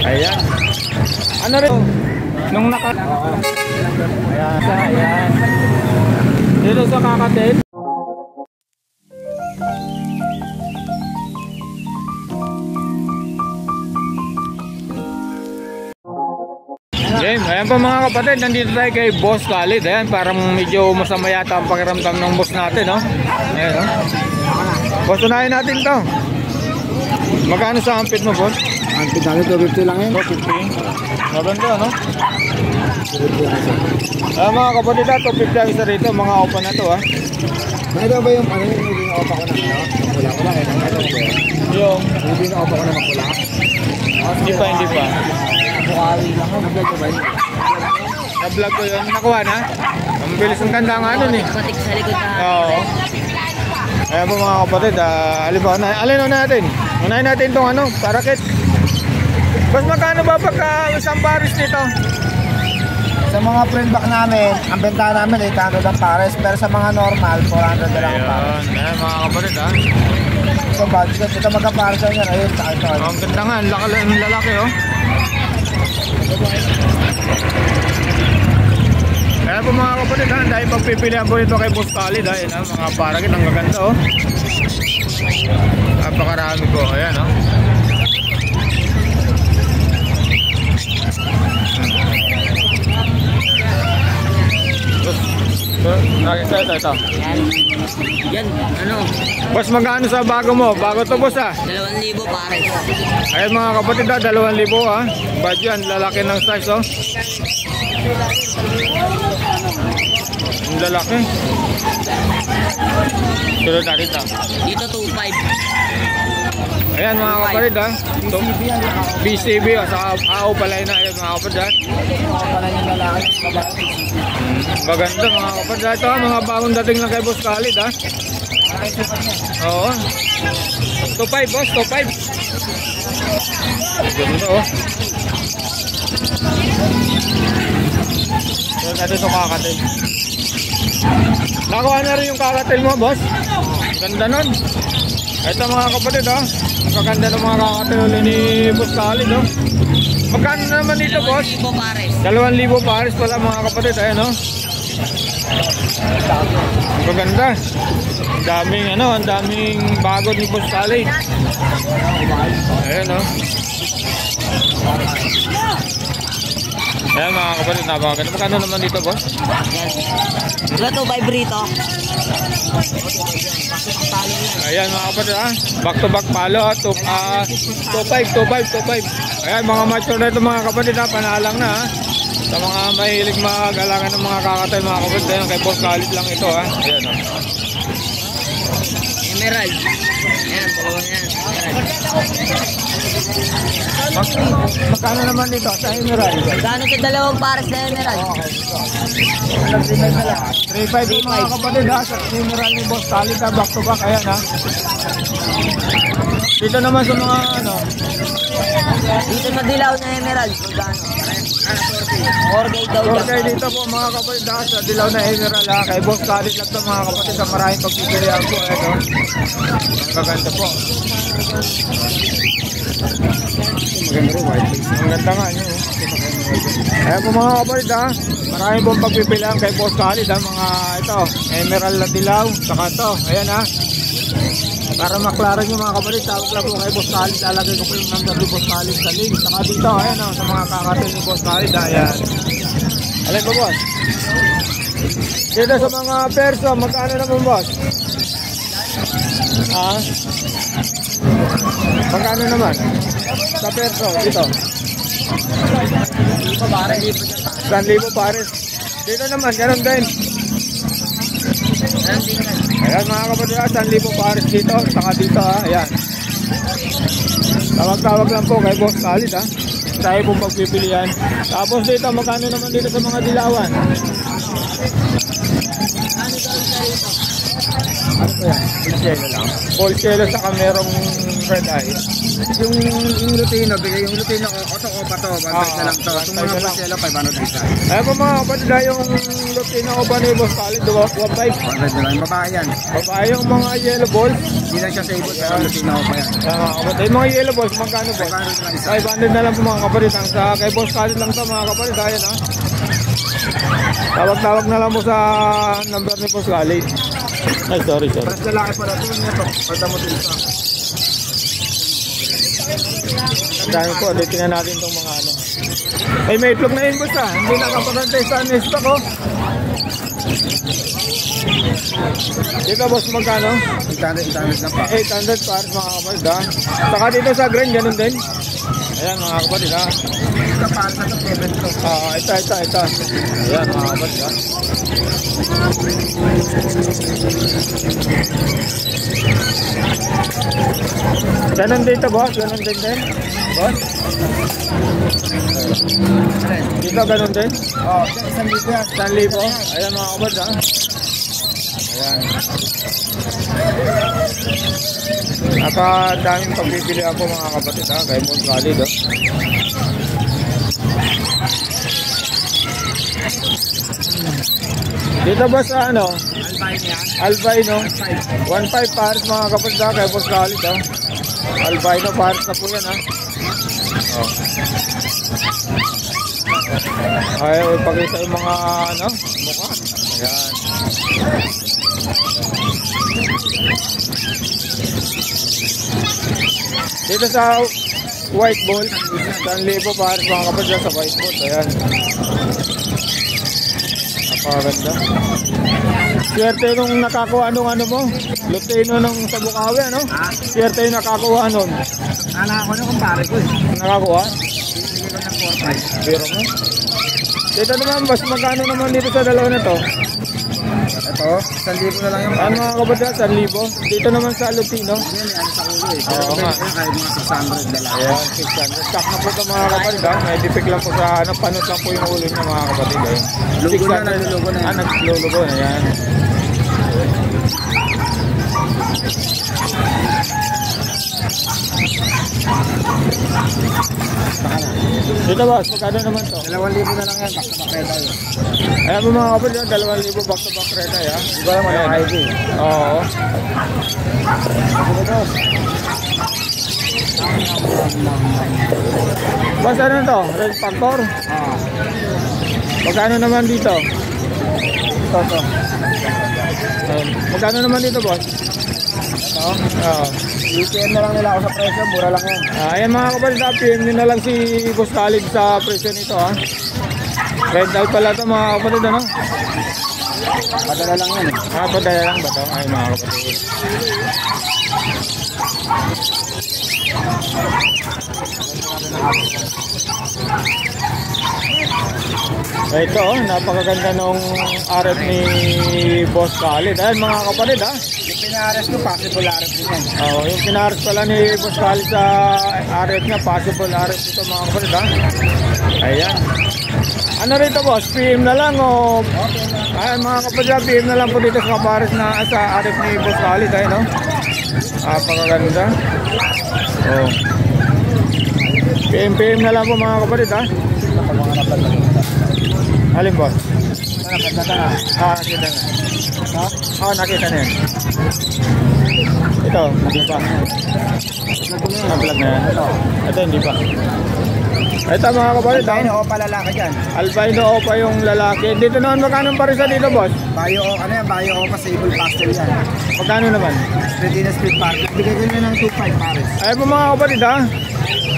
Ayan. Ano rin? Nung naka... Ayan. Ayan. Dito sa kakatil. Game, ayan po mga kapatid, nandito tayo kay Boss Khalid. Ayan, parang medyo masama yata ang pakiramdam ng boss natin, no? Ayan, no? Boss, unahin natin to. Magkano sa ampit mo, boss? Ampit natin, 250 lang yun. 250. Maganda, no? 250 lang isa. Ayan mga kapatid, 250 lang isa rito. Mga opa na to, ha? Mayroon ba yung ano yung opa ko na, no? Makula ko lang, yung hindi na opa ko na makula. Hindi pa, hindi pa. Bukawi lang, na-vlog ko ba yun? Na-vlog ko yun, nakuha na? Ang bilis ng ganda nga nun, eh. Patik sa likod na. Oo. Ayan po mga kapatid, alin natin? Unahin natin itong ano, parakit. Bas magkano ba pagka isang pares nito? Sa mga print back namin, ang benta namin 800 ang pares, pero sa mga normal, 400 na lang ang pares. Ayan mga kapatid, ha? So budget, ito magka-pares yan, ayun, sa ito. Ang ganda nga, ang lalaki, oh. Ayan po mga kapatid, ha? Dahil pagpipilihan po ito kay Boss Khalid, ha? Ayan, ha? Mga parakit, ang gaganda, oh. Napakarami po, ayan, oh. Ito. Yan, ano? Boss, magkano sa bago mo? Bago to, boss, ha? 2,000 pares. Ayan mga kapatid, ha? 2,000, ha? Badge yan, lalaki ng size, oh. Ang lalaki. Tulad na rin, ha? Dito 2,500. Ayan mga kapatid, ha? BCB, ha? Sa AO pala yun, ayan mga kapatid, ha? Maganda mga kapatid, ha? Ito, ha? Mga bagong dating lang kay Boss Khalid, ha? Oo. 2,500, boss, 2,500. Ganda, oh. So, natin ito kakatil. Nakuha na rin yung kakatil mo, boss. Ganda nun. Ito mga kapatid, oh. Ang kaganda ng mga kakatil ni Boss Khalid, oh. Magkano naman dito, boss? 2,000 pares. 2,000 pares pala mga kapatid, ayan, oh. Ang kaganda. Ang daming bago ni Boss Khalid. Ayan, oh. Ayan mga kapatid, napakaganda. Magkano naman dito, boss? Yan. Ito 2,500 rito. Ayan mga kapatid, ha? Back to back palo, 2,500. Ayan mga macho na ito mga kapatid, ha? Panalang na, ha? Sa mga mahilig mag-alangan ng mga kakatay mga kapatid, ayan, kay Boss Khalid lang ito, ha? Ayan, oh. Emerald. Yan, dalawa yan. Magkano naman dito sa Emerald? Magkano sa 2 pares na Emerald? 3,500 yung mga kapatid, ha? Sa Emerald ni Boss Khalid, ha? Back to back, ayan, ha? Dito naman sa mga ano? Dito sa dilaw na Emerald. Magkano? 4K daw dyan. Okay, dito po mga kapatid, ha? Sa dilaw na Emerald, ha? Kay Boss Khalid lang ito mga kapatid, sa maraming pagpipilihan po, ito. Ang kaganda po. Maganda rin, white face. Ang ganda nga nyo. Ayan po mga kapatid, ha? Maraming pong pagpipilihan kay Boss Khalid, ha? Mga ito, Emerald na dilaw, saka ito, ayan, ha? Para maklaro nyo mga kapatid, tawag lang po kay Boss Khalid. Lalagay ko po yung number ni Boss Khalid sa link. Saka dito, ayan, ha? Sa mga kakatil ni Boss Khalid, ayan. Alin po, boss? Dito sa mga perso, magkano naman, boss? Ha? Magkano naman? Sa perso, dito. 1,000 pares. Dito naman, ganun din. Ayan mga kapatid, 1,000 pares dito. Saka dito, ha. Ayan. Tawag-tawag lang po kay Boss Khalid, ha. Tayo pong pagpipilian. Tapos dito, magkano naman dito sa mga dilawan? Ano po yan? Full yellow lang. Full yellow saka merong red eye. Yung Lutino, bigay yung Lutino ko, opa to, 1.5 na lang to. Itong mga Marcelo, 500 isa. Ayan po mga kapatid, yung Lutino Opa ni Boss Khalid, 1.5. 100 na lang, babae yan. Babae yung mga yellow balls. Hindi lang siya sable, pero Lutino ko pa yan. Mga kapatid, yung mga yellow balls, magkano po? 500 na lang isa. 500 na lang po mga kapatid. Ang sa kay Boss Khalid lang to mga kapatid. Ayan ha. Tawag-tawag na lang po sa number ni Boss Khalid. Ay, sorry. Mas lalaki pala ito, niya to. Pagka mo ito isa. Ang dami po, tingnan natin itong mga ano. Ay, may itlog na yun boss ha. Hindi nakapagantay sa stock oh. Dito boss, magkano? 800 lang pa. 800 para mga kapatid ha. Saka dito sa Grand, ganun din. Ayan mga kapatid ha. Ito para sa ito, 7 to. Ito. Ayan mga kapatid ha. Ganun dito boss, ganun din. Boss? Dito ganun din? Oh, 1,000 yan. 1,000. Ayan mga kapatid ha. Ayan. Daming pagbibili ako mga kapatid ha, kay Boss Khalid ha. Dito ba sa ano? Albino. 1.5 pares mga kapatid ha, kay Boss Khalid ha. Albino pares na po yan ha. Oh. Ayaw ipakita yung mga ano, mukha. Ayan. Dito sa white ball, 1,000 pares mga kapatid sa white ball. Ayan. Napakaganda. Swerte nung nakakuha nung ano mo, Lutino nung sa Bukawi ano? Swerte yung nakakuha nun. Anak ko na kumpare ko eh. Nakakuha? Binigay ko ng 4.5. Biro mo? Dito naman, mas magkano naman dito sa dalawa na to? Ito, 1,000 na lang yung Ano mga kapatid, 1,000. Dito naman sa Lutino. yan, ano sa ulo eh. Oo nga. Kahit mga 600 na lang. Ayan, 600. Stock na po ito mga kapatid ha. May defect lang po sa ano, panot lang po yung ulo niya mga kapatid. Ayan. Lugo na, naglulugo na yan. Naglulugo na yan. Dito boss, magkano naman to? 2,000 na lang yan, basta makita yun. Ayan po mga kapatid, 2,000 back to back reta ya. Hindi ko alam ano Ayan. ID. Oo. Boss, ano to? Red Factor? Magkano naman dito? Ito. Magkano naman dito boss? Ito. Oo. UTM na lang nila ako sa presyo, mura lang yan. Ayan mga kapatid, PM nyo na lang si Boss Khalid sa presyo nito ha. Rental pala ito mga kapatid ano? Padala lang yan eh. Padala lang ba ito? Ay mga kapatid. Ito oh, napakaganda nung RF ni Boss Khalid. Ayan mga kapatid ha. Yung pinares ko, possible RF din yan. Oh, yung pinares pala ni Boss Khalid sa RF niya, possible RF ito mga kapatid ha. Ayan. Ano rito boss? PM na lang o? Ayan mga kapatid, PM na lang po dito sa kapares na sa RF ni Boss Khalid. Ayan no? Napakaganda. Oh. PM na lang po mga kapatid ha. Alin boss? Nakita na. Nakita na. Nakita na yan. Ito, hindi pa. Na-vlog na yan. Ito, hindi pa. Ito mga kapatid. Albino o palalaki dyan. Albino o pa yung lalaki. Dito naman magkano pa rin sa dito boss? Bayo o, ano yan, bayo o pa sable pastel yan. Magkano naman? Split in a split pastel. Bigay ko nyo ng 2.5 pares. Ay po mga kapatid ha.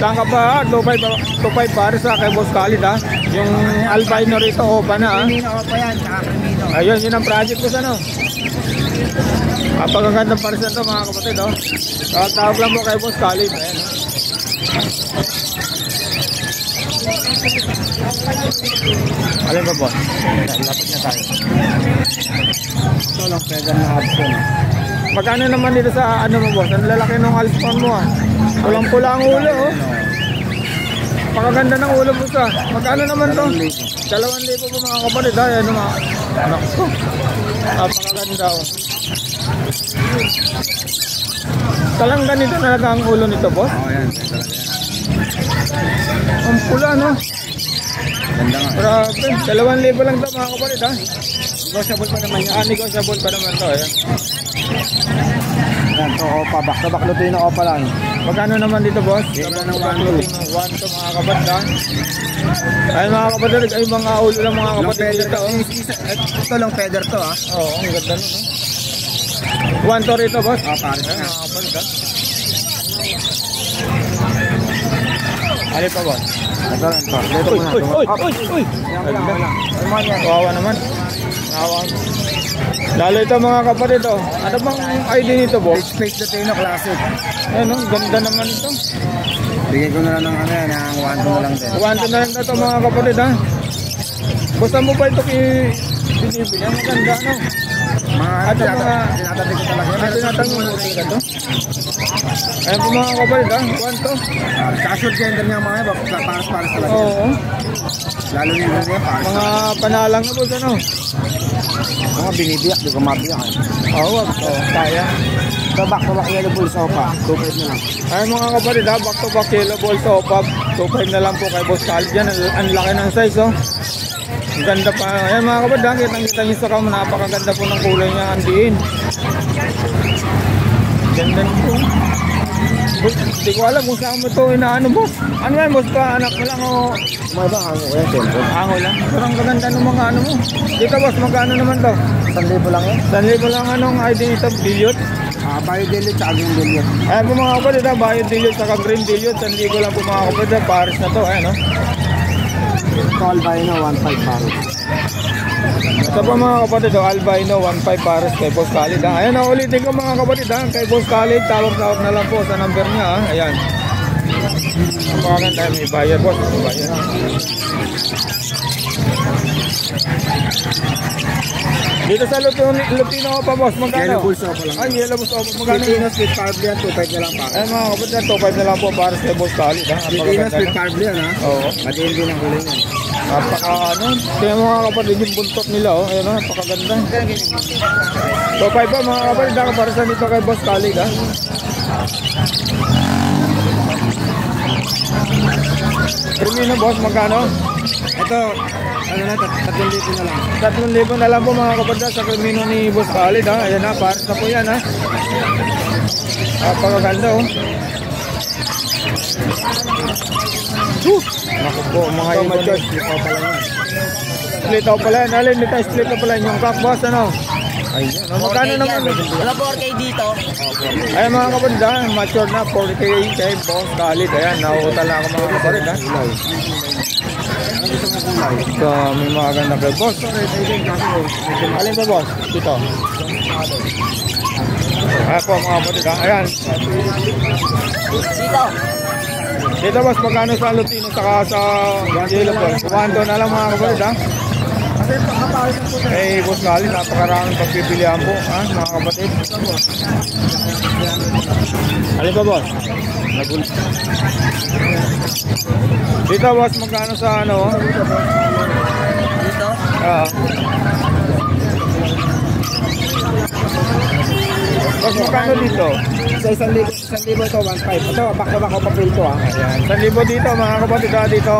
Saan ka pa? 2.5 para sa kay Boss Khalid ha. Yung albino rito o pa na ha. Crimino o pa yan, tsaka Crimino. Ayun, yun ang project ko sa ano. Kapagagandang parisan to mga kapatid oh. Tawag lang mo kay Boss Khalid. Ayan oh. Alin ba boss? Lapit na tayo. Ito lang, pwede na option. Magkano naman dito sa ano mo boss? Ang lalaki ng alpon mo ah. Pulang-pula ang ulo oh. Napakaganda ng ulo boss ah. Magkano naman to? 2,000 po mga kapatid ha. Ayan mga anak ko. Napakaganda oh. Talang ganito talaga ang ulo nito boss. Oo, yan. Ang pula no. Ganda nga. Grabe. 2,000 lang to mga kapatid ha. Negotiable pa naman yan. Negotiable pa naman to. Ayan. Yan, to opa. Back to back Lutino opa lang. Magkano naman dito boss? Bigyan ng 1 to mga kapatid ha. Ay mga kapatid, ay mga ulo lang mga Long kapatid feather dito. to. Ito long feather to ah. Oo, ang ganda nun. 1 to rito boss. Pares Ayan na. mga kapatid ha. Ano pa boss? Ito lang to. Dito Uy, muna. uy. Yan lang, wala. Ano man yan? Kawawa naman. Kawawa. Lalo ito mga kapatid oh. Ano bang ID nito boss? Space Lutino Classic. Ayan oh, ganda naman ito. Bigyan ko na lang ng ano yan, ng 1 to na lang din. 1 to na lang ito mga kapatid ha. Gusto mo ba ito binibili? Ang maganda no? Mga At mga tinatabi ko talaga. Ay, tinatanong mo talaga to. Ayan po mga kapatid ha. 1 to. Casual gender niya mga iba. Pares-pares talaga. Oo. Lalo nyo na yan, pares. Mga panalang na po ano. Mga binibiyak, di ko mabiyak. Oo, wag. Kaya. So back to back yellow bulls opa. 2.5 na lang. Ay mga kapatid ha. Back to back yellow ball sa OPAP. 2.5 na lang po kay Boss Khalid yan. Ang laki ng size oh. Ang ganda pa. Ayan mga kapatid ha. Kitang-kita nyo sa kamo. Napakaganda po ng kulay niya. Ang diin. Ganda nito. Hindi ko alam kung saan mo ito inaano boss. Ano yan boss ka? Anak mo lang o Mga iba, hango ko yan, tempo. ango lang? Pero ang gaganda ng mga ano mo. Dito boss, magkano naman to? 1,000 lang yan. 1,000 lang anong ID nito? Dilute? Bayo dilute, tsaka green dilute. Ayan po mga kapatid ha. Bayo dilute saka green dilute. 1,000 lang po mga kapatid ha. Pares na to. Ayan o. Ito albino, 1.5 pares. Ito po mga kapatid o. Albino 1.5 pares kay Boss Khalid ha. Ayan o. Ulitin ko mga kapatid ha. Kay Boss Khalid. Tawag-tawag na lang po sa number niya ha. Ayan. Napakagan tayo may bayar boss. May bayar ha. Dito sa Lutino pa boss, magkano? Yellow bulls opa lang. Ay, yellow bulls opa, magkano? Filipino split carb yan, 2.5 na lang pares. Ay mga kapatid, 2.5 na lang po para sa Boss Khalid ha. Filipino split carb yan ha. Oo. Madiin din ang kulay niyan. Napaka ano, tingnan mo mga kapatid yung buntot nila oh. Ayun oh, napakaganda. 2.5 pa mga kapatid, para sa nito kay Boss Khalid ha. Termino boss, magkano? Ito, ano na, 3,000 na lang. 3,000 na lang po mga kapatid sa Termino ni Boss Khalid ha. Ayan na, pares na po yan ha. Napakaganda oh. Naku po, mga Ito, ibon. mature, split opa lang yan. Split out pala yan. Alin, dito split out pala yung cock boss ano. Ayun, magkano naman? Wala 4K dito. Ayan mga kapatid ha, mature na 4K kay Boss Khalid. Ayan, nauutal na ako mga kapatid ha. Ano gusto mo kulay? So, may mga ganda kay Boss. Alin ba Boss? Dito. Ayan po mga kapatid ha. Ayan. Dito. Dito Boss, magkano sa Lutino saka sa Yellow Ball? 1 na lang mga kapatid ha. Eh, Boss Khalid, napakaraming pagpipilihan po ha, mga kapatid. Alin ba Boss? Dito Boss, magkano sa ano? Dito. Boss, magkano dito? Sa 1,000 ito, 1.5. Ito, back to back opa fill to ha. Ayan, 1,000 dito mga kapatid ha, dito.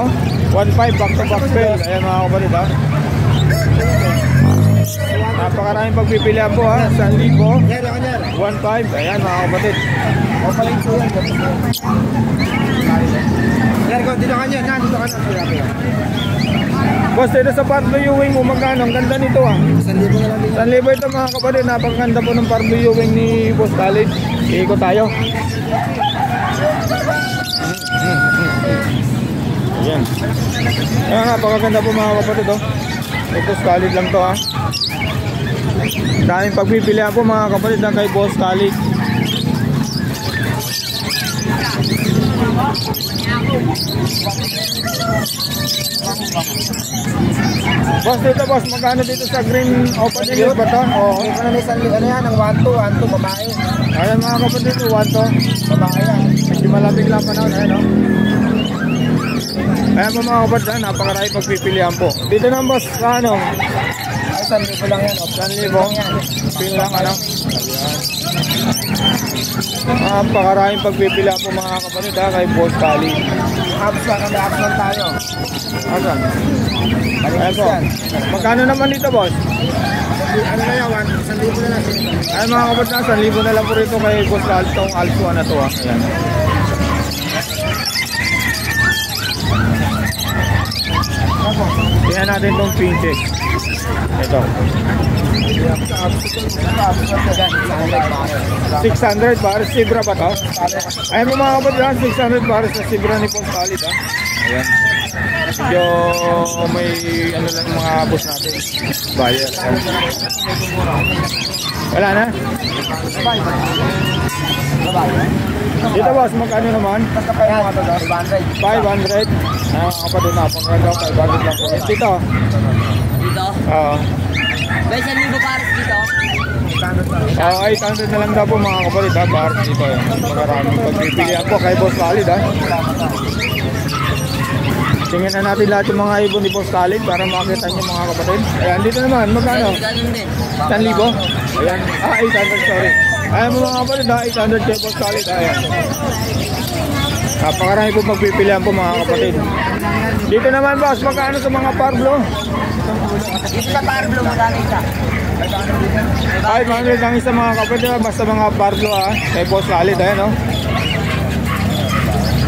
1.5 back to back fill. Ayan mga kapatid ha. Napakaraming pagpipilihan po ha. 1,000, Yan, yan. 1.5. Ayan mga kapatid. Opa lang ito yan. Yan, dito ka niyan. Dito ka na. Boss, dito sa part viewing mo, magkano? Ang ganda nito ah. 1,000 na lang din. 1,000 ito mga kapatid. Napakaganda po ng part viewing ni Boss Khalid. Iikot tayo. Ayan. Ayan, napakaganda po mga kapatid oh. Boss Khalid lang to ah. Daming pagpipilihan po mga kapatid ng kay Boss Khalid. Boss, dito boss, magkano dito sa green opa dilute ba to? Oo. Ano na isang ano yan, ang 1-2, babae. Ayan mga kapatid, 1 to. Babae yan. Medyo malamig lang panahon, ayan o. Ayan po mga kapatid, napakarami pagpipilian po. Dito na boss, sa ano? Ay, 1,000 lang yan. 1,000. Pin lang ano? Ayan. Napakaraming pagpipilian po mga kapatid kay Boss Kali. Abs lang tayo. Asan? Ayan po. Yan. Magkano naman dito boss? Ano na yan, 1,000 na lang. Ayan mga kapatid, 1,000 na lang po rito kay Boss Kali. Itong Alpha na to Ayan. Tingnan natin itong pinches. Ito. 600 para Sibra ba to? Ayan po mga kapatid, 600 para sa Sibra ni Boss Khalid. Ayan. Medyo may ano lang mga boss natin. Buyer. Wala na? Dito boss, magkano naman? 500. Ayan mga kapatid, napakaganda. 500 lang po. Dito? Dito? Oo. May 1,000 pares dito. 800 na lang daw po mga kapatid para dito. Maraming pagpipilian po kay Boss Khalid Tingnan na natin lahat yung mga ibon ni Boss Khalid para makita nyo mga kapatid. Ayan, dito naman, magkano? Ganun din. 1,000? Ayan, 800 sorry. Ayan mga kapatid 800 kay Boss Khalid. Ayan. Napakarami po pagpipilian po mga kapatid. Dito naman boss, magkano sa mga Parblo? Dito sa Parblo, magkano isa? 500 lang isa mga kapatid, basta mga Parblo kay Boss Khalid. Ayan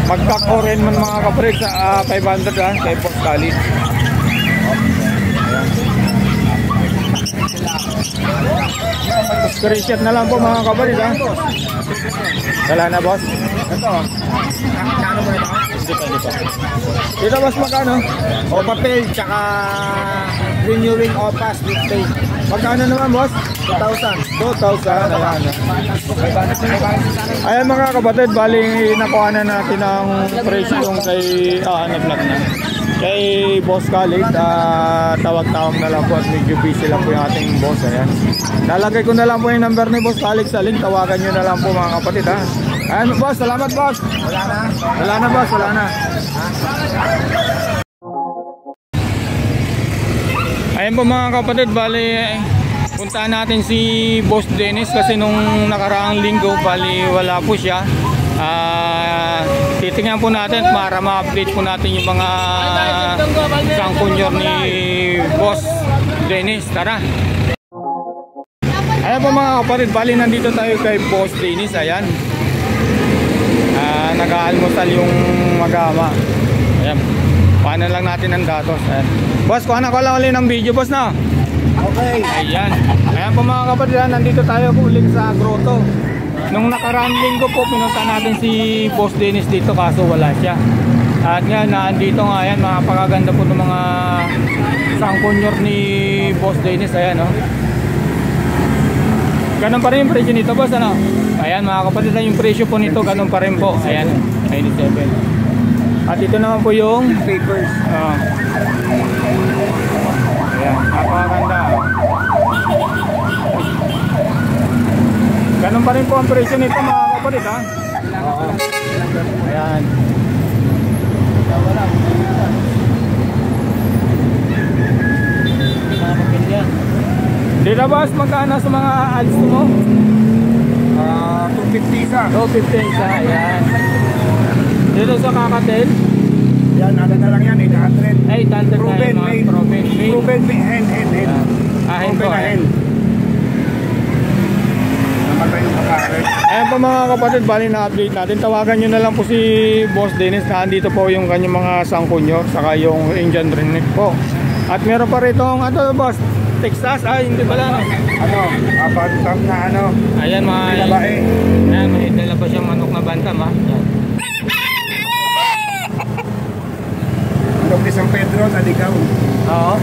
Magkak-oren man mga kapatid sa 500 kay Boss Khalid. Screenshot na lang po mga kapatid Wala na boss? Ito. Kano mo ito? Dito. Dito boss magkano? Opapel, tsaka renewing opas with pay. Magkano naman boss? 2,000. 2,000. Ayan mga kapatid, bali nakuha na natin ang presyo yung kay nag-vlog na. Kay Boss Khalid, tawag-tawag na lang po at medyo busy lang po yung ating boss. Ayan. Lalagay ko na lang po yung number ni Boss Khalid sa link. Tawagan nyo na lang po mga kapatid Ayan boss, salamat boss. Wala na boss, wala na. Ayan po mga kapatid, bali puntaan natin si Boss Dennis kasi nung nakaraang linggo bali wala po siya. Titingnan po natin para ma-update po natin yung mga sangkunyor ni Boss Dennis. Tara. Ayan po mga kapatid, bali nandito tayo kay Boss Dennis. Ayan. Nag-aalmusal yung mag-ama. Ayan. Paano lang natin ang datos. Ayan. Boss, kuha na ko lang ulit ng video boss na. Okay. Ayan. Ayan po mga kapatid, nandito tayo ulit sa grotto. Nung nakaraang linggo po, pinunta natin si Boss Dennis dito kaso wala siya. At nga, nandito nga yan, makapagaganda po ng mga sangkunyor ni Boss Dennis. Ayan Ganun pa rin yung presyo nito boss Ayan mga kapatid, yung presyo po nito ganun pa rin po. Ayan, 97. At ito naman po yung Papers. Ayan, napakaganda. Ganun pa rin po ang presyo nito mga kapatid Ayan. Dito boss, magkano sa mga ads mo? 250 isa. 250 isa, ayan. Dito sa kakatel? Yan, ano na lang yan, 800. 800 Proven na made. Proven made. Hen. Hen po. Hen. Namatay yung kakare. Ayan po mga kapatid, bali na-update natin. Tawagan nyo na lang po si Boss Dennis na andito po yung kanyang mga sangkunyor saka yung Indian Rennet po. At meron pa rito boss, Texas, hindi pala Abantam na Ayan mga babae. Ayan, may dala pa siyang manok na bantam Ayan. Manok ni San Pedro, naligaw. Oo.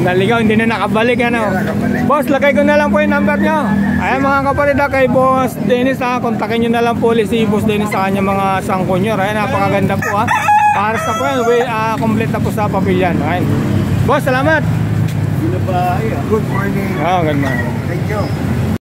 Naligaw, hindi na nakabalik Hindi na nakabalik. Boss, lagay ko na lang po yung number nyo. Ayan mga kapatid kay Boss Dennis kontakin nyo na lang po ulit si Boss Dennis sa kanya mga sangkunyor. Ayan, napakaganda po Paras na po yan, complete na po sa papilyan. Ayan. Boss, salamat. Good morning. Good morning. Thank you.